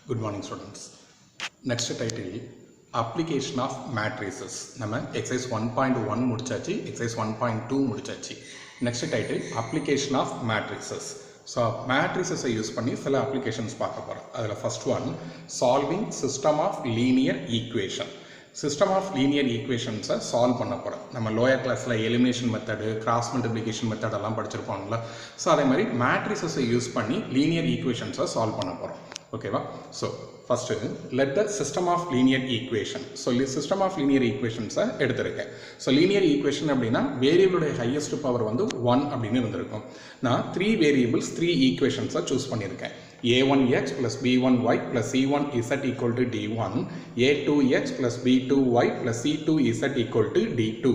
Good morning students. Next title application of matrices. நம்ம exercise 1.1 முடிச்சாச்சு, exercise 1.2 முடிச்சாச்சு. Next title application of matrices. So matrices use பண்ணி சில applications பார்க்க போறோம். அதில் first one solving system of linear equation. System of linear equations solve பண்ண போகிறோம். நம்ம லோயர் கிளாஸில் elimination method, cross multiplication method எல்லாம் படிச்சிருப்போம்ல. ஸோ அதே மாதிரி மேட்ரிசஸை யூஸ் பண்ணி லீனியர் ஈக்குவேஷன்ஸை சால்வ் பண்ண போகிறோம். ஓகேவா? So first let the system of linear equation. So system of linear ஈக்குவேஷன்ஸை எடுத்திருக்கேன். ஸோ லீனியர் ஈக்குவேஷன் அப்படின்னா வேரியபிளுடைய ஹையஸ்ட் பவர் வந்து 1 அப்படின்னு இருந்திருக்கும். நான் 3 வேரியபிள்ஸ் 3 ஈக்குவேஷன்ஸை சூஸ் பண்ணியிருக்கேன். a1x plus b1y plus c1z equal to d1, a2x plus b2y plus c2z equal to d2,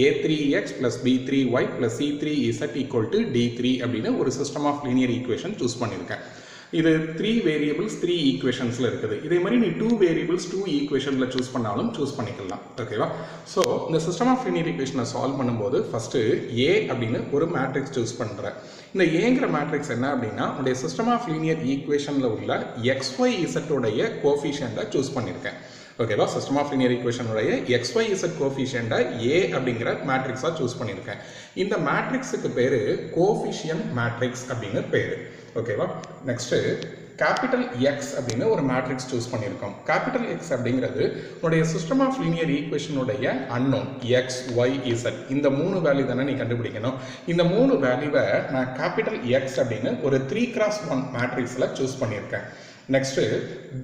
a3x plus b3y plus c3z equal to d3 அப்படின்னு ஒரு system of linear equation choose பண்ணியிருக்கேன். இது 3 variables 3 ஈக்குவேஷன்ஸில் இருக்குது. இதே மாதிரி நீ 2 variables 2 ஈக்குவேஷனில் choose பண்ணாலும் சூஸ் பண்ணிக்கலாம். ஓகேவா? ஸோ இந்த சிஸ்டம் ஆஃப் லீனியர் ஈக்குவேஷனை சால்வ் பண்ணும்போது ஃபஸ்ட்டு ஏ அப்படின்னு ஒரு மேட்ரிக்ஸ் சூஸ் பண்ணுறேன். இந்த ஏங்கிற மேட்ரிக்ஸ் என்ன அப்படின்னா உடைய சிஸ்டம் ஆஃப் லீனியர் ஈக்குவேஷனில் உள்ள XYZ உடைய கோஃபிஷியண்ட்டை சூஸ் பண்ணியிருக்கேன். ஓகேவா? சிஸ்டம் ஆஃப் லீனியர் ஈக்குவேஷனுடைய XYZ கோஃபிஷியண்ட்டை ஏ அப்படிங்கிற மேட்ரிக்ஸாக சூஸ் பண்ணியிருக்கேன். இந்த மேட்ரிக்ஸுக்கு பேர் கோஃபிஷியன்ட் மேட்ரிக்ஸ் அப்படின்னு பேர். ஓகேவா? நெக்ஸ்ட்டு கேபிட்டல் எக்ஸ் அப்படின்னு ஒரு மேட்ரிக்ஸ் சூஸ் பண்ணியிருக்கோம். கேபிட்டல் எக்ஸ் அப்படிங்கிறது உடைய சிஸ்டம் ஆஃப் லீனியர் ஈக்குவேஷனுடைய அன்னோன் எக்ஸ் ஒய் இசட் இந்த 3 வேல்யூ தானே நீ கண்டுபிடிக்கணும். இந்த 3 வேல்யூவை நான் கேபிட்டல் எக்ஸ் அப்படின்னு ஒரு 3x1 மேட்ரிக்ஸில் சூஸ் பண்ணியிருக்கேன். நெக்ஸ்ட்டு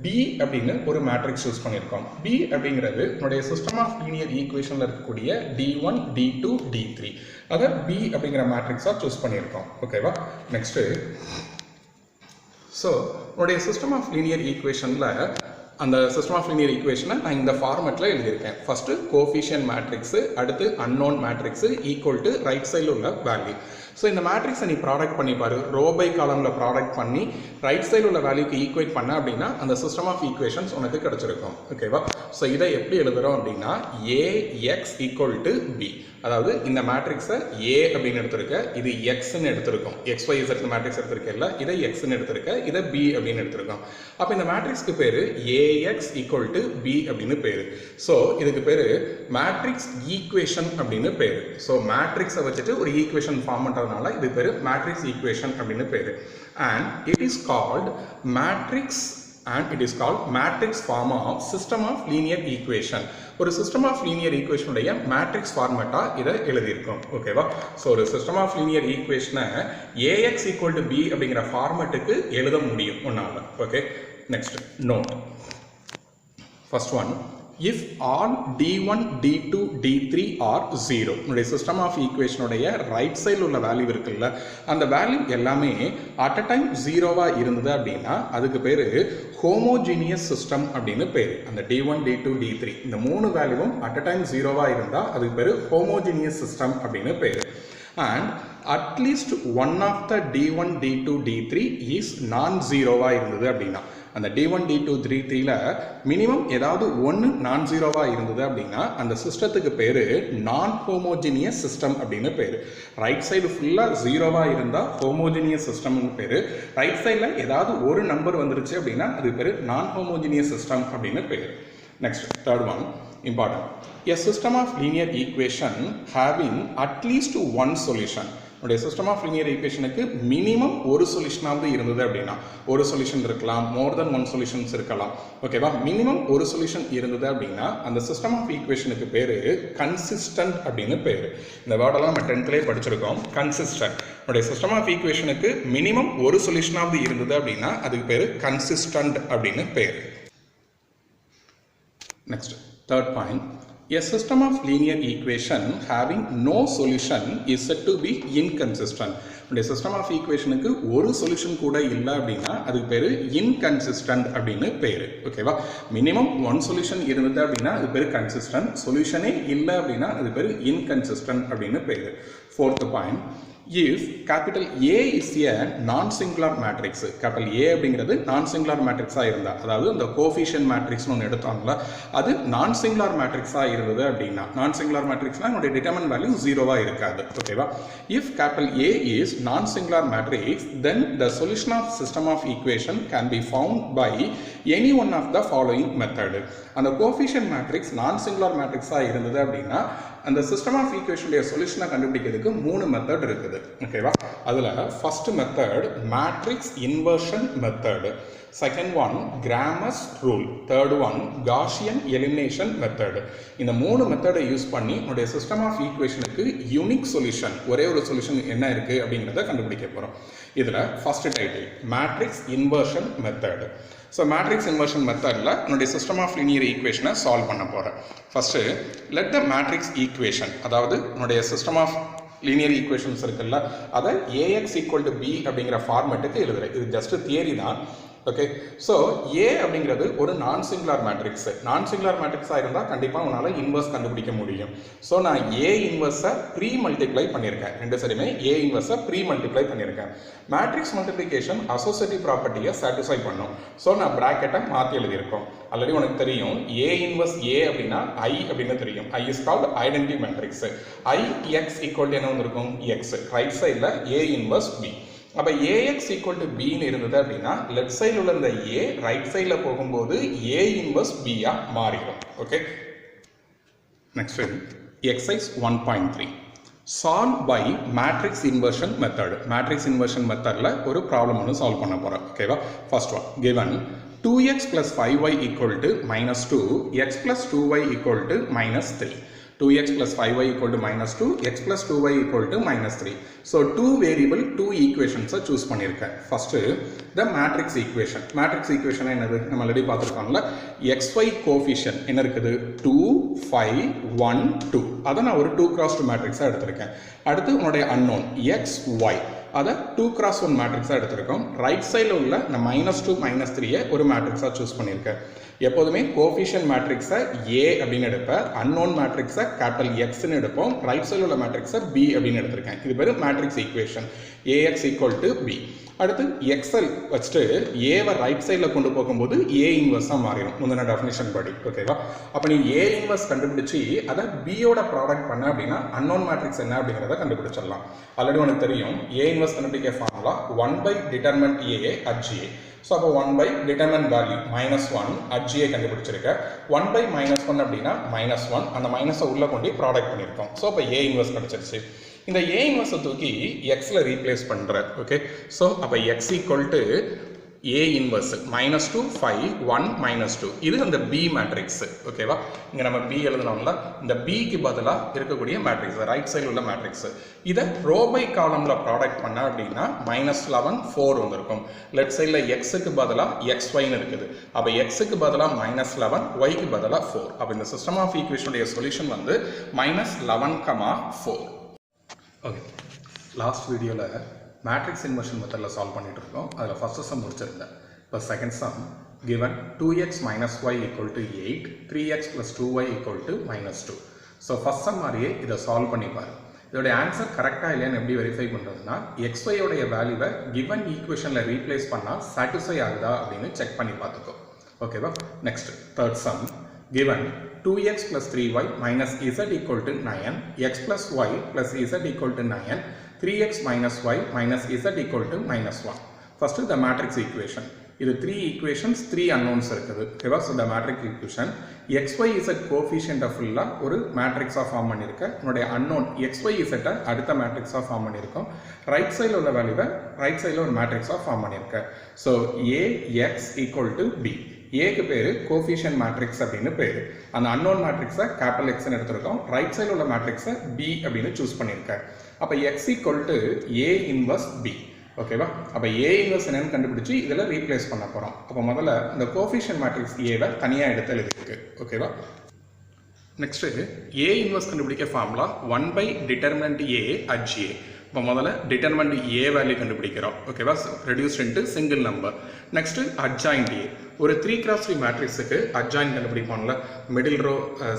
பி அப்படின்னு ஒரு மேட்ரிக்ஸ் சூஸ் பண்ணியிருக்கோம். பி அப்படிங்கிறது உன்னுடைய சிஸ்டம் ஆஃப் லீனியர் ஈக்குவேஷனில் இருக்கக்கூடிய d1 d2 d3 அதை பி அப்படிங்கிற மேட்ரிக்ஸாக சூஸ் பண்ணியிருக்கோம். ஓகேவா? நெக்ஸ்ட்டு ஸோ உன்னுடைய சிஸ்டம் ஆஃப் லீனியர் ஈக்குவேஷனில் அந்த சிஸ்டம் ஆஃப் லீனியர் ஈக்குவேஷனை நான் இந்த ஃபார்மெட்டில் எழுதியிருக்கேன். ஃபஸ்ட்டு கோஃபிஷியன்ட் மேட்ரிக்ஸு, அடுத்து unknown matrix equal to right சைடில் உள்ள வேல்யூ. ஸோ இந்த மேட்ரிக்ஸை நீ ப்ராடக்ட் பண்ணி பாரு. ரோ பை காலமில் ப்ராடக்ட் பண்ணி ரைட் சைடில் உள்ள வேல்யூக்கு ஈக்குவேட் பண்ண அப்படின்னா அந்த சிஸ்டம் ஆஃப் ஈக்குவேஷன்ஸ் உனக்கு கிடச்சிருக்கும். ஓகேவா? ஸோ இதை எப்படி எழுதுகிறோம் அப்படின்னா ஏஎக்ஸ் ஈக்குவல் டு பி. அதாவது இந்த மேட்ரிக்ஸை ஏ அப்படின்னு எடுத்திருக்க, இது எக்ஸ்ன்னு எடுத்திருக்கோம். XYZ மேட்ரிக்ஸ் எடுத்திருக்கல, இதை எக்ஸ்ன்னு எடுத்திருக்க, இதை பி அப்படின்னு எடுத்திருக்கோம். அப்போ இந்த மேட்ரிக்ஸ்க்கு பேர் ஏஎக்ஸ் ஈக்குவல் டு பி அப்படின்னு பேர். ஸோ இதுக்கு பேர் மேட்ரிக்ஸ் ஈக்குவேஷன் அப்படின்னு பேர். ஸோ மேட்ரிக்ஸை வச்சுட்டு ஒரு ஈக்குவேஷன் ஃபார்ம் பண்ணுறதுனால இது பேர் மேட்ரிக்ஸ் ஈக்குவேஷன் அப்படின்னு பேர். And it is called matrix form of system of linear equation. ஒரு சிஸ்டம் ஆஃப் லீனியர் ஈக்குவேஷனுடைய மேட்ரிக்ஸ் ஃபார்மேட்டாக இதை எழுதியிருக்கோம். ஓகேவா? ஸோ ஒரு சிஸ்டம் ஆஃப் லீனியர் ஈக்குவேஷனை ஏஎக்ஸ் ஈக்குவல் டு பி அப்படிங்கிற ஃபார்மேட்டுக்கு எழுத முடியும் ஒன்றால். Okay? Next note. First one, if all d1 d2 d3 are 0 உன்னுடைய சிஸ்டம் ஆஃப் ஈக்குவேஷனுடைய ரைட் சைடில் உள்ள வேல்யூ இருக்குல்ல, அந்த வேல்யூ எல்லாமே அட் அ டைம் 0வா இருந்தது அப்படின்னா அதுக்கு பேர் ஹோமோஜீனியஸ் சிஸ்டம் அப்படின்னு பேர். அந்த d1 d2 d3 இந்த 3 வேல்யூவும் அட் அ டைம் 0வா இருந்தால் அதுக்கு பேர் ஹோமோஜீனியஸ் சிஸ்டம் அப்படின்னு பேர். And at least one of the d1 d2 d3 is non ஜீரோவா இருந்தது அப்படின்னா அந்த d1 d2 d3ல மினிமம் ஏதாவது ஒன்று நான் ஜீரோவா இருந்தது அப்படின்னா அந்த சிஸ்டத்துக்கு பேர் நான் ஹோமோஜினியஸ் சிஸ்டம் அப்படின்னு பேர். ரைட் சைடு ஃபுல்லாக ஜீரோவா இருந்தால் ஹோமோஜினியஸ் சிஸ்டம்னு பேர். ரைட் சைடில் ஏதாவது ஒரு நம்பர் வந்துருச்சு அப்படின்னா அது பேர் நான் ஹோமோஜினியஸ் சிஸ்டம் அப்படின்னு பேர். Next third one important. A system of linear equation having at least one solution. உடைய சிஸ்டம் ஆஃப் லீனியர் ஈக்குவேஷனுக்கு மினிமம் ஒரு சொல்யூஷனாவது இருந்தது அப்படின்னா, ஒரு சொல்யூஷன் இருக்கலாம், மோர் தென் ஒன் சொல்யூஷன்ஸ் இருக்கலாம். ஓகேவா? மினிமம் ஒரு சொல்யூஷன் இருந்தது அப்படின்னா அந்த சிஸ்டம் ஆஃப் ஈக்குவேஷனுக்கு பேர் கன்சிஸ்டன்ட் அப்படின்னு பேர். இந்த வேர்டெல்லாம் நம்ம 10th படிச்சிருக்கோம். கன்சிஸ்டன்ட். உடைய சிஸ்டம் ஆஃப் ஈக்குவேஷனுக்கு மினிமம் ஒரு சொல்யூஷனாவது இருந்தது அப்படின்னா அதுக்கு பேர் கன்சிஸ்டன்ட் அப்படின்னு பேர். Next third point, a system of linear equation having no solution is said to be inconsistent. உடைய சிஸ்டம் ஆஃப் ஈக்குவேஷனுக்கு ஒரு சொல்யூஷன் கூட இல்லை அப்படின்னா அதுக்கு பேர் இன்கன்சிஸ்டன்ட் அப்படின்னு பேர். ஓகேவா? மினிமம் ஒன் சொல்யூஷன் இருந்தது அப்படின்னா அது பேர் கன்சிஸ்டன்ட். சொல்யூஷனே இல்லை அப்படின்னா அது பேர் இன்கன்சிஸ்டன்ட் அப்படின்னு பேர். Fourth point, if capital A is a non-singular matrix, capital A அப்படிங்கிறது non-singular matrix-ஆக இருந்தால், அதாவது அந்த கோஃபிஷியன்ட் மேட்ரிக்ஸ்னு ஒன்று எடுத்தாங்களா, அது non-singular matrix-ஆக இருந்தது அப்படின்னா, non-singular matrix-னா என்னுடைய டிட்டர்மினன்ட் வேல்யூ 0வா இருக்காது. ஓகேவா? if capital A is non-singular matrix, then the solution of system of equation can be found by any one of the following method. அந்த கோஎஃபிஷியன்ட் மேட்ரிக்ஸ் நான்-சிங்குலர் மேட்ரிக்ஸாக இருந்தது அப்படின்னா அந்த சிஸ்டம் ஆஃப் ஈக்குவேஷனுடைய சொல்யூஷனை கண்டுபிடிக்கிறதுக்கு 3 மெத்தட் இருக்குது. ஓகேவா? அதில் first method matrix inversion method, second one Cramer's rule, third one Gaussian elimination method. இந்த 3 மெத்தடை யூஸ் பண்ணி உங்களுடைய சிஸ்டம் ஆஃப் ஈக்குவேஷனுக்கு யூனிக் சொல்யூஷன், ஒரே ஒரு சொல்யூஷன் என்ன இருக்குது அப்படிங்கிறத கண்டுபிடிக்க போகிறோம். இதில் first title matrix inversion method. So matrix inversion மெத்தடில் என்னுடைய சிஸ்டம் ஆஃப் லீனியர் ஈக்குவேஷனை சால்வ் பண்ண போகிறேன். ஃபஸ்ட்டு லெட் த மேட்ரிக்ஸ் ஈக்குவேஷன், அதாவது என்னுடைய சிஸ்டம் ஆஃப் லீனியர் ஈக்குவேஷன்ஸ் இருக்குல்ல, அதை ஏஎக்ஸ் ஈக்குவல் டு பி அப்படிங்கிற ஃபார்மேட்டுக்கு எழுதுறேன். இது ஜஸ்ட் தியரி தான். ஓகே, ஸோ ஏ அப்படிங்கிறது ஒரு நான் சிங்குலர் மேட்ரிக்ஸ். நான் சிங்குலர் மேட்ரிக்ஸாக இருந்தால் கண்டிப்பாக உன்னால் இன்வர்ஸ் கண்டுபிடிக்க முடியும். ஸோ நான் ஏ இன்வர்ஸை ப்ரீ மல்டிப்ளை பண்ணியிருக்கேன். ரெண்டு சரியுமே ஏ இன்வர்ஸை ப்ரீ மல்டிப்ளை பண்ணியிருக்கேன். மேட்ரிக்ஸ் மல்டிப்ளிகேஷன் அசோசியேட்டிவ் ப்ராப்பர்ட்டியை சாட்டிஸ்ஃபை பண்ணும். ஸோ நான் ப்ராக்கெட்டை மாற்றி எழுதியிருக்கோம். ஆல்ரெடி உனக்கு தெரியும் ஏ இன்வர்ஸ் ஏ அப்படின்னா ஐ அப்படின்னு தெரியும். I is called identity matrix. I X equal என்ன வந்திருக்கும்? எக்ஸ். ரைட் சைடில் ஏ இன்வர்ஸ் பி. அப்போ ஏஎக்ஸ் ஈக்குவல் டு பின்னு இருந்தது அப்படின்னா லெஃப்ட் சைடில் உள்ள இந்த ஏ ரைட் சைடில் போகும்போது ஏ இன்வர்ஸ் பியாக மாறிடும். Okay, next exercise 1.3 solve by matrix inversion method. Matrix inversion மெத்தடில் ஒரு ப்ராப்ளம் ஒன்று சால்வ் பண்ண போகிறோம். ஓகேவா? First one given 2x plus 5y equal to minus 2, x plus 2y equal to minus 3. 2x plus 5y equal to minus 2, x plus 2y equal to minus 3. So, 2 variable, 2 equations choose பண்ணிருக்கேன். First, the matrix equation. Matrix equation என்னது? நம்ம already பார்த்திருக்கோம்ல. xy coefficient என்ன இருக்குது? 2, 5, 1, 2. அதை நான் ஒரு 2 cross 2 matrix எடுத்திருக்கேன். அடுத்து உன்னுடைய unknown x, y. அதை 2 cross 1 மேட்ரிக்ஸாக எடுத்திருக்கோம். ரைட் சைடில் உள்ள நான் -2 -3 ஒரு மேட்ரிக்ஸாக சூஸ் பண்ணியிருக்கேன். எப்போதுமே கோஎஃபிஷியன்ட் மேட்ரிக்ஸை ஏ அப்படின்னு எடுப்பேன், அன்னோன் மேட்ரிக்ஸை கேபிட்டல் எக்ஸ்ன்னு எடுப்போம், ரைட் சைடில் உள்ள மேட்ரிக்ஸை பி அப்படின்னு எடுத்திருக்கேன். இது பேர் matrix equation. AX equal to B. அடுத்து எக்ஸல் வச்சுட்டு ஏவை ரைட் சைடில் கொண்டு போகும்போது ஏ இன்வர்ஸாக மாறிடும் முந்தின டெஃபினிஷன் படி. ஓகேவா? அப்போ நீ ஏ இன்வர்ஸ் கண்டுபிடிச்சி அதை பியோட ப்ராடக்ட் பண்ண அப்படின்னா அன்னோன் மேட்ரிக்ஸ் என்ன அப்படிங்கிறத கண்டுபிடிச்சிடலாம். ஆல்ரெடி உனக்கு தெரியும் ஏ இன்வர்ஸ் கண்டுபிடிக்க formula 1 determinant A at A. So அப்போ 1 டிட்டர்மெண்ட் வேல்யூ -1 அட் ஜிஏ கண்டுபிடிச்சிருக்க. 1 -1 அப்படின்னா -1, அந்த மைனஸை உள்ள கொண்டு ப்ராடக்ட் பண்ணியிருக்கோம். ஸோ அப்போ ஏ இன்வர்ஸ் கிடச்சிருச்சு. இந்த ஏ இன்வர்ஸை தூக்கி எக்ஸில் ரீப்ளேஸ் பண்ணுற. ஓகே, ஸோ அப்போ X equal to A inverse -2, 5, 1, -2. இது அந்த பி மேட்ரிக்ஸ். ஓகேவா? இங்கே நம்ம பி எழுதணும்ல, இந்த பிக்கு பதிலாக இருக்கக்கூடிய மேட்ரிக்ஸ் ரைட் சைடில் உள்ள மேட்ரிக்ஸ். இதை ரோ பை காலமில் ப்ராடக்ட் பண்ண அப்படின்னா -11, 4 வந்திருக்கும். லெஃப்ட் சைடில் எக்ஸுக்கு பதிலாக XYன்னு இருக்குது. அப்போ எக்ஸுக்கு பதிலாக -11, ஒய்க்கு பதிலாக 4. அப்போ இந்த சிஸ்டம் ஆஃப் ஈக்குவேஷனுடைய சொல்யூஷன் வந்து -11, 4. ஓகே, லாஸ்ட் வீடியோவில் மேட்ரிக்ஸ் இன்வர்ஷன் மெத்தடில் சால்வ் பண்ணிட்டு இருக்கோம். அதில் ஃபஸ்ட்டு சம் முடிச்சிருந்தேன். இப்போ second sum given 2x minus y equal to 8, 3x plus 2y equal to -2. So first some மாதிரியே இதை சால்வ் பண்ணிப்பார். இதோடைய ஆன்சர் கரெக்டாக இல்லையான்னு எப்படி வெரிஃபை பண்ணுறதுன்னா XYயோடைய வேல்யூவை கிவன் ஈக்குவேஷனில் ரீப்ளேஸ் பண்ணால் சாட்டிஸ்ஃபை ஆகுதா அப்படின்னு செக் பண்ணி பார்த்துக்கோ. ஓகேவா? Next third sum given 2x plus 3y minus z equal to 9, x plus y plus z equal to 9, 3x minus y minus z equal to -1. First the matrix equation. இது 3 equations, 3 unknowns இருக்குது. ஓகேவா? So the matrix equation xyz கோஎஃபிஷியன்ட்டை ஃபுல்லாக ஒரு மேட்ரிக்ஸாக form பண்ணியிருக்கேன். உன்னுடைய unknown xyzஐ அடுத்த மேட்ரிக்ஸாக ஃபார்ம் பண்ணியிருக்கோம். ரைட் சைடில் உள்ள வேல்யூவை ரைட் சைடில் ஒரு மேட்ரிக்ஸாக ஃபார்ம் பண்ணியிருக்கேன். So ax equal to b. ஏக்கு பேர் கோஎஃபிஷியன்ட் மேட்ரிக்ஸ் அப்படின்னு பேர். அந்த அன்னோன் மேட்ரிக்ஸை கேபிட்டல் எக்ஸ்ன்னு எடுத்திருக்கோம். ரைட் சைடில் உள்ள மேட்ரிக்ஸை பி அப்படின்னு சூஸ் பண்ணியிருக்கேன். அப்போ X equal to A inverse B. ஓகேவா? அப்போ ஏ இன்வர்ஸ் என்னன்னு கண்டுபிடிச்சி இதில் ரீப்ளேஸ் பண்ண போகிறோம். அப்போ முதல்ல இந்த கோஎஃபிஷியன்ட் மேட்ரிக்ஸ் ஏவை தனியாக எடுத்து எழுதிருக்கு. ஓகேவா? நெக்ஸ்ட்டு ஏ இன்வர்ஸ் கண்டுபிடிக்க formula 1 determinant A at GA. இப்போ முதல்ல டிட்டர்மெண்ட் ஏ வேல்யூ கண்டுபிடிக்கிறோம். ஓகேவா? Reduced into single number. Next adjoint A. ஒரு 3x3 மேட்ரிக்ஸுக்கு அட்ஜாயின் கண்டுபிடிப்போம்ல, middle row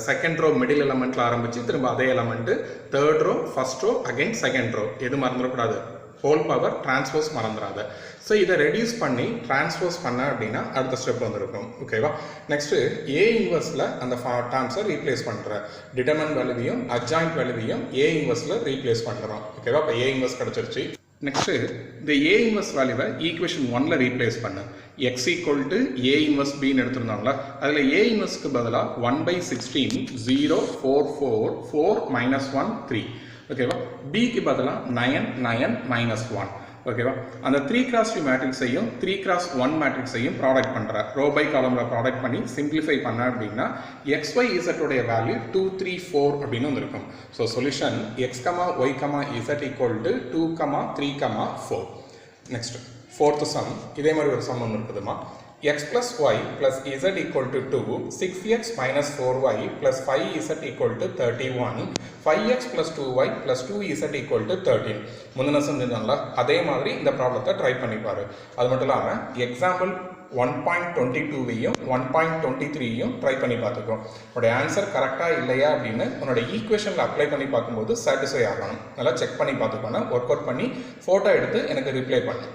second row middle எலமெண்ட்டில் ஆரம்பித்து திரும்ப அதே element third row first row again second row. எது மறந்துடக்கூடாது? ஹோல் பவர் டிரான்ஸ்போஸ் மறந்துடாத. ஸோ இதை ரெடியூஸ் பண்ணி டிரான்ஸ்போஸ் பண்ண அப்படின்னா அடுத்த ஸ்டெப் வந்துருக்கும். ஓகேவா? நெக்ஸ்ட்டு ஏ இன்வர்ஸில் அந்த டேர்ம்ஸை ரீப்ளேஸ் பண்ணுற டிட்டர்மெண்ட் வேல்யூவையும் அட்ஜாயின்ட் வேல்யூவையும் ஏ இன்வர்ஸில் ரீப்ளேஸ் பண்ணுறோம். ஓகேவா? இப்போ ஏ இன்வர்ஸ் கிடச்சிருச்சு. நெக்ஸ்ட்டு இந்த ஏ இன்வர்ஸ் வேல்யூவை ஈக்குவேஷன் 1ல் ரீப்ளேஸ் பண்ணு. X equal to A inverse பின்னு எடுத்துருந்தாங்களா, அதில் ஏ இன்வர்ஸ்க்கு பதிலாக 1/16 0 4 4 4 -1 3 ஓகேவா. பிக்கு பதிலாக 9 9 -1 ஓகேவா. அந்த 3x3 மேட்ரிக்ஸையும் 3x1 மேட்ரிக்ஸையும் ப்ராடக்ட் பண்ணுற ரோ பை காலமில் ப்ராடக்ட் பண்ணி சிம்பிளிஃபை பண்ண அப்படின்னா XY Z உடைய வேல்யூ 2 3 4 அப்படின்னு வந்துருக்கும். So solution X, Y, Z equal to 2, 3, 4. Next fourth some இதே மாதிரி ஒரு சம் ஒன்று இருக்குதுமா. x plus y plus z equal to 2, 6x minus 4y plus 5z equal to 31, 5x plus 2y plus 2z equal to 13. முந்தின செஞ்சிருந்தோம்ல அதே மாதிரி இந்த ப்ராப்ளத்தை ட்ரை பண்ணிப்பாரு. அது மட்டும் இல்லாமல் எக்ஸாம்பிள் 1.22வையும் 1.23யும் ட்ரை பண்ணி பார்த்துக்கோ. உன்னோட ஆன்சர் கரெக்டாக இல்லையா அப்படின்னு உன்னோட ஈக்குவேஷனில் அப்ளை பண்ணி பார்க்கும்போது சாட்டிஸ்ஃபை ஆகணும். நல்லா செக் பண்ணி பார்த்துக்கோங்க. ஒர்க் அவுட் பண்ணி ஃபோட்டோ எடுத்து எனக்கு ரிப்ளை பண்ணு.